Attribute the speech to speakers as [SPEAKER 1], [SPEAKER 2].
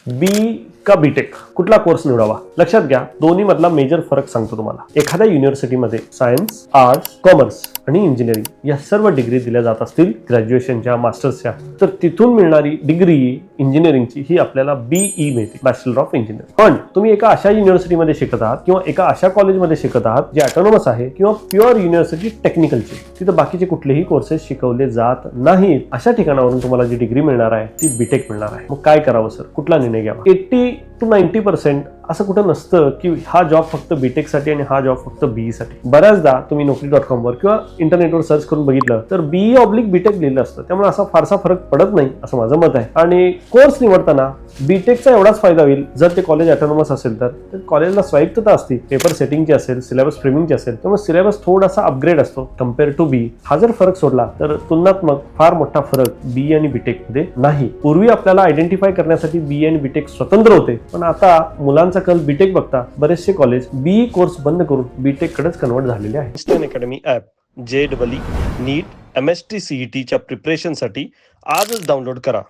[SPEAKER 1] बी का बीटेक कुठला कोर्स निवडावा? लक्षात घ्या, दोन्ही मधला मेजर फरक सांगतो तुम्हाला. एखाद्या युनिव्हर्सिटीमध्ये सायन्स, आर्ट्स, कॉमर्स आणि इंजिनिअरिंग या सर्व डिग्री दिल्या जात असतील ग्रॅज्युएशनच्या, मास्टर्सच्या, तर तिथून मिळणारी डिग्री इंजिनिअरिंगची ही आपल्याला बीई मिळते, बॅचलर ऑफ इंजिनिअरिंग. पण तुम्ही एका अशा युनिव्हर्सिटीमध्ये शिकत आहात किंवा एका अशा कॉलेजमध्ये शिकत आहात जे ऑटोनॉमस आहे किंवा प्युअर युनिव्हर्सिटी टेक्निकलची, तिथं बाकीचे कुठलेही कोर्सेस शिकवले जात नाहीत, अशा ठिकाणावरून तुम्हाला जी डिग्री मिळणार आहे ती बीटेक मिळणार आहे. मग काय करावं सर, कुठला निर्णय घ्यावा? 80 to 90% असं कुठं नसतं की हा जॉब फक्त बीटेक साठी आणि हा जॉब फक्त बीई साठी. बऱ्याचदा तुम्ही Naukri.com वर किंवा इंटरनेटवर सर्च करून बघितलं तर बीई ऑब्लिक बीटेक लिहिलं असतं, त्यामुळे असा फारसा फरक पडत नाही असं माझं मत आहे. आणि कोर्स निवडताना बीटेकचा एवढाच फायदा होईल जर ते कॉलेज ऑटोनॉमस असेल तर कॉलेजला स्वायत्तता असते, पेपर सेटिंगची असेल, सिलेबस फ्रेमिंगची असेल, त्यामुळे सिलेबस थोडासा अपग्रेड असतो कम्पेअर टू बी. हा जर फरक सोडला तर तुलनात्मक फार मोठा फरक बी आणि बीटेक मध्ये नाही. पूर्वी आपल्याला आयडेंटिफाय करण्यासाठी बी आणि बीटेक स्वतंत्र होते, पण आता मुलांचा कल बीटेक बघता बरेचसे कॉलेज बीई कोर्स बंद करून बीटेक कडेच कन्वर्ट झालेले आहे. इंस्टंट अकॅडमी ऍप JEE, नीट, MST CET च्या प्रिपरेशनसाठी आजच डाउनलोड करा.